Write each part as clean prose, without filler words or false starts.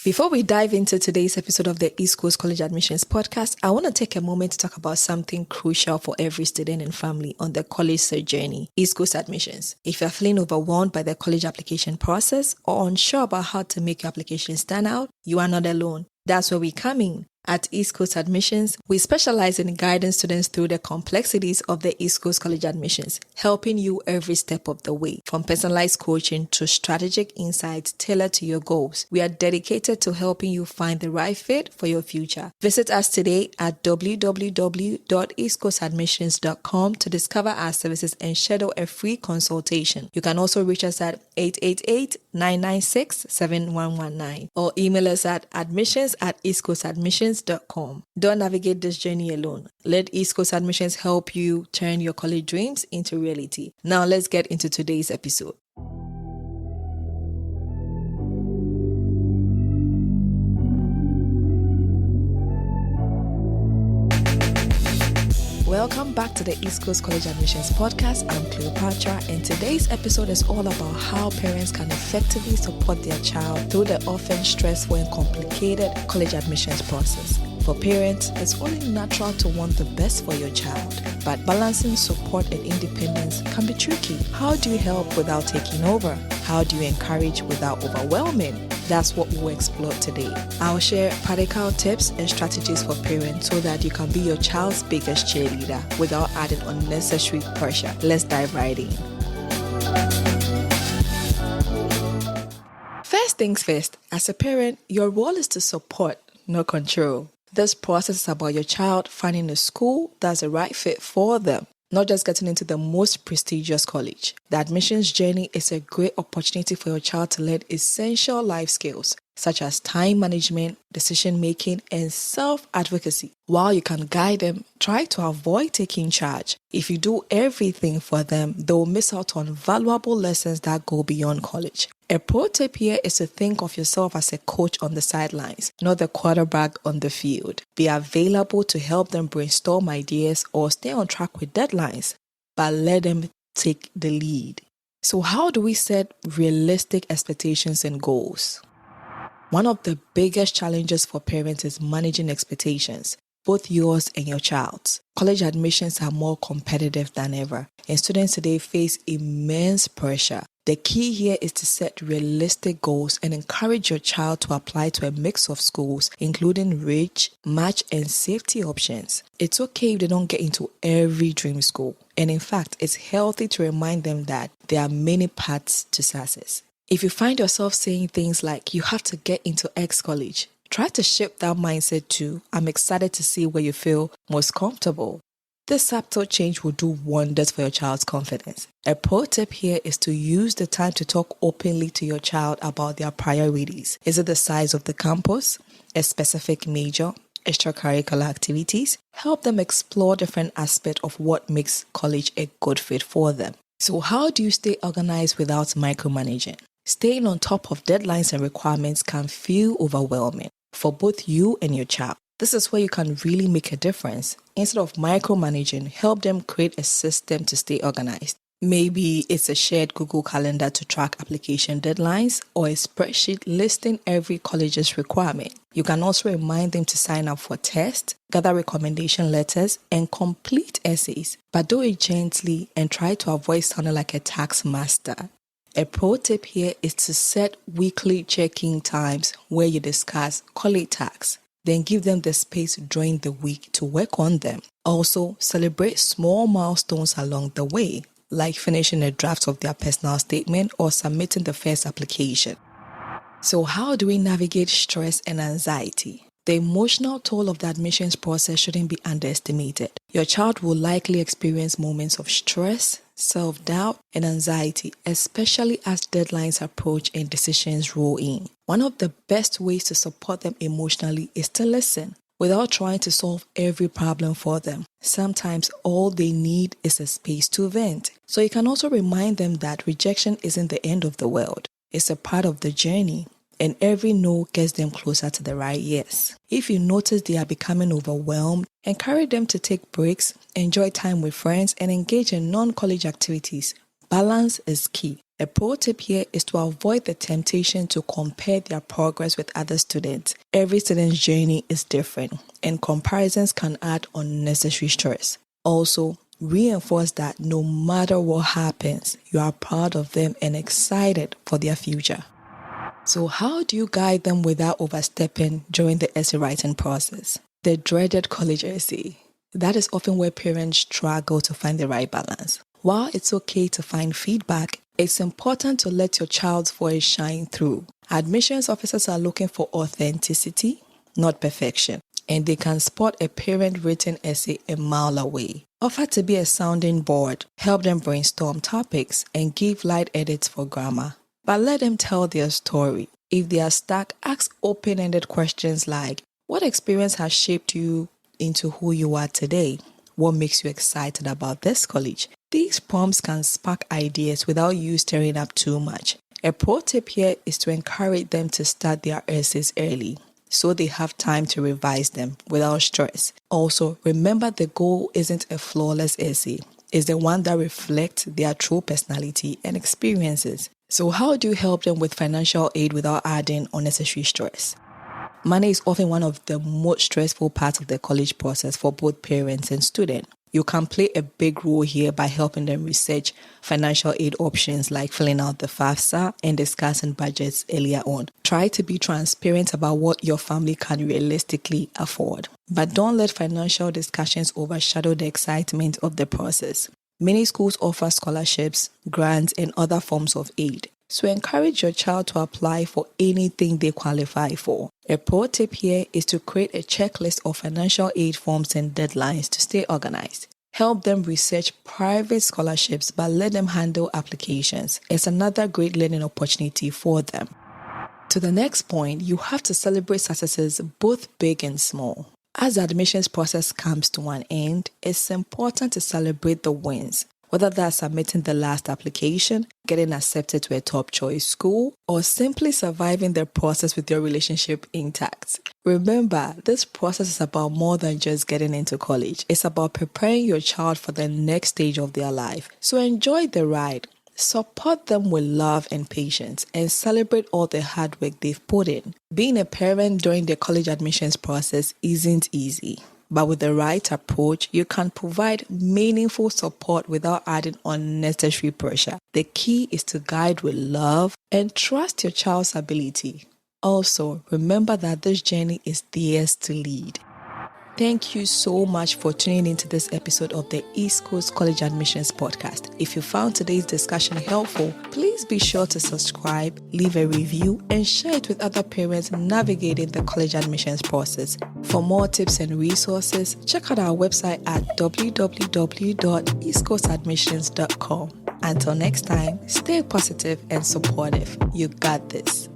Before we dive into today's episode of the East Coast College Admissions Podcast, I want to take a moment to talk about something crucial for every student and family on the college search journey, East Coast admissions. If you're feeling overwhelmed by the college application process or unsure about how to make your application stand out, you are not alone. That's where we come in. At East Coast Admissions, we specialize in guiding students through the complexities of the East Coast College admissions, helping you every step of the way, from personalized coaching to strategic insights tailored to your goals. We are dedicated to helping you find the right fit for your future. Visit us today at www.eastcoastadmissions.com to discover our services and schedule a free consultation. You can also reach us at 888-996-7119 or email us at admissions@eastcoastadmissions.com. Don't navigate this journey alone. Let East Coast Admissions help you turn your college dreams into reality. Now let's get into today's episode. Welcome back to the East Coast College Admissions Podcast. I'm Cleopatra, and today's episode is all about how parents can effectively support their child through the often stressful and complicated college admissions process. For parents, it's only natural to want the best for your child, but balancing support and independence can be tricky. How do you help without taking over? How do you encourage without overwhelming? That's what we'll explore today. I'll share practical tips and strategies for parents so that you can be your child's biggest cheerleader without adding unnecessary pressure. Let's dive right in. First things first, as a parent, your role is to support, not control. This process is about your child finding a school that's the right fit for them, not just getting into the most prestigious college. The admissions journey is a great opportunity for your child to learn essential life skills such as time management, decision-making, and self-advocacy. While you can guide them, try to avoid taking charge. If you do everything for them, they'll miss out on valuable lessons that go beyond college. A pro tip here is to think of yourself as a coach on the sidelines, not the quarterback on the field. Be available to help them brainstorm ideas or stay on track with deadlines, but let them take the lead. So how do we set realistic expectations and goals? One of the biggest challenges for parents is managing expectations, both yours and your child's. College admissions are more competitive than ever, and students today face immense pressure. The key here is to set realistic goals and encourage your child to apply to a mix of schools, including rich, match, and safety options. It's okay if they don't get into every dream school. And in fact, it's healthy to remind them that there are many paths to success. If you find yourself saying things like, you have to get into X college, try to shift that mindset to, I'm excited to see where you feel most comfortable. This subtle change will do wonders for your child's confidence. A pro tip here is to use the time to talk openly to your child about their priorities. Is it the size of the campus, a specific major, extracurricular activities? Help them explore different aspects of what makes college a good fit for them. So how do you stay organized without micromanaging? Staying on top of deadlines and requirements can feel overwhelming for both you and your child. This is where you can really make a difference. Instead of micromanaging, help them create a system to stay organized. Maybe it's a shared Google Calendar to track application deadlines or a spreadsheet listing every college's requirement. You can also remind them to sign up for tests, gather recommendation letters, and complete essays. But do it gently and try to avoid sounding like a tax master. A pro tip here is to set weekly check-in times where you discuss college tasks. Then give them the space during the week to work on them. Also, celebrate small milestones along the way, like finishing a draft of their personal statement or submitting the first application. So how do we navigate stress and anxiety? The emotional toll of the admissions process shouldn't be underestimated. Your child will likely experience moments of stress, self-doubt, and anxiety, especially as deadlines approach and decisions roll in. One of the best ways to support them emotionally is to listen without trying to solve every problem for them. Sometimes all they need is a space to vent. So you can also remind them that rejection isn't the end of the world. It's a part of the journey. And every no gets them closer to the right yes. If you notice they are becoming overwhelmed, encourage them to take breaks, enjoy time with friends, and engage in non-college activities. Balance is key. A pro tip here is to avoid the temptation to compare their progress with other students. Every student's journey is different, and comparisons can add unnecessary stress. Also, reinforce that no matter what happens, you are proud of them and excited for their future. So how do you guide them without overstepping during the essay writing process? The dreaded college essay. That is often where parents struggle to find the right balance. While it's okay to find feedback, it's important to let your child's voice shine through. Admissions officers are looking for authenticity, not perfection, and they can spot a parent-written essay a mile away. Offer to be a sounding board, help them brainstorm topics, and give light edits for grammar. But let them tell their story. If they are stuck, ask open-ended questions like, what experience has shaped you into who you are today? What makes you excited about this college? These prompts can spark ideas without you stirring up too much. A pro tip here is to encourage them to start their essays early, so they have time to revise them without stress. Also, remember the goal isn't a flawless essay. It's the one that reflects their true personality and experiences. So how do you help them with financial aid without adding unnecessary stress? Money is often one of the most stressful parts of the college process for both parents and students. You can play a big role here by helping them research financial aid options like filling out the FAFSA and discussing budgets earlier on. Try to be transparent about what your family can realistically afford. But don't let financial discussions overshadow the excitement of the process. Many schools offer scholarships, grants, and other forms of aid. So encourage your child to apply for anything they qualify for. A pro tip here is to create a checklist of financial aid forms and deadlines to stay organized. Help them research private scholarships, but let them handle applications. It's another great learning opportunity for them. To the next point, you have to celebrate successes both big and small. As the admissions process comes to an end, it's important to celebrate the wins. Whether that's submitting the last application, getting accepted to a top choice school, or simply surviving the process with your relationship intact. Remember, this process is about more than just getting into college. It's about preparing your child for the next stage of their life. So enjoy the ride. Support them with love and patience, and celebrate all the hard work they've put in. Being a parent during the college admissions process isn't easy. But with the right approach, you can provide meaningful support without adding unnecessary pressure. The key is to guide with love and trust your child's ability. Also, remember that this journey is theirs to lead. Thank you so much for tuning into this episode of the East Coast College Admissions Podcast. If you found today's discussion helpful, please be sure to subscribe, leave a review, and share it with other parents navigating the college admissions process. For more tips and resources, check out our website at www.eastcoastadmissions.com. Until next time, stay positive and supportive. You got this.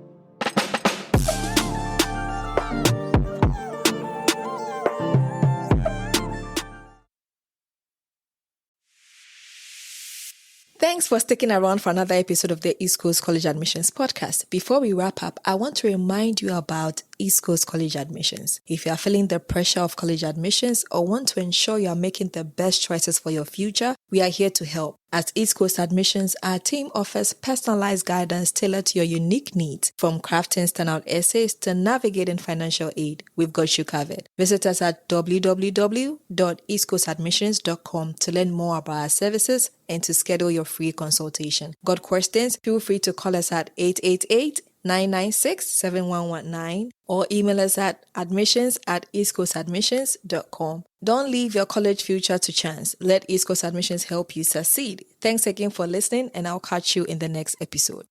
Thanks for sticking around for another episode of the East Coast College Admissions Podcast. Before we wrap up, I want to remind you about East Coast College Admissions. If you are feeling the pressure of college admissions or want to ensure you are making the best choices for your future, we are here to help. At East Coast Admissions, our team offers personalized guidance tailored to your unique needs. From crafting standout essays to navigating financial aid, we've got you covered. Visit us at www.eastcoastadmissions.com to learn more about our services and to schedule your free consultation. Got questions? Feel free to call us at 888-996-7119 or email us at admissions@eastcoastadmissions.com. Don't leave your college future to chance. Let East Coast Admissions help you succeed. Thanks again for listening, and I'll catch you in the next episode.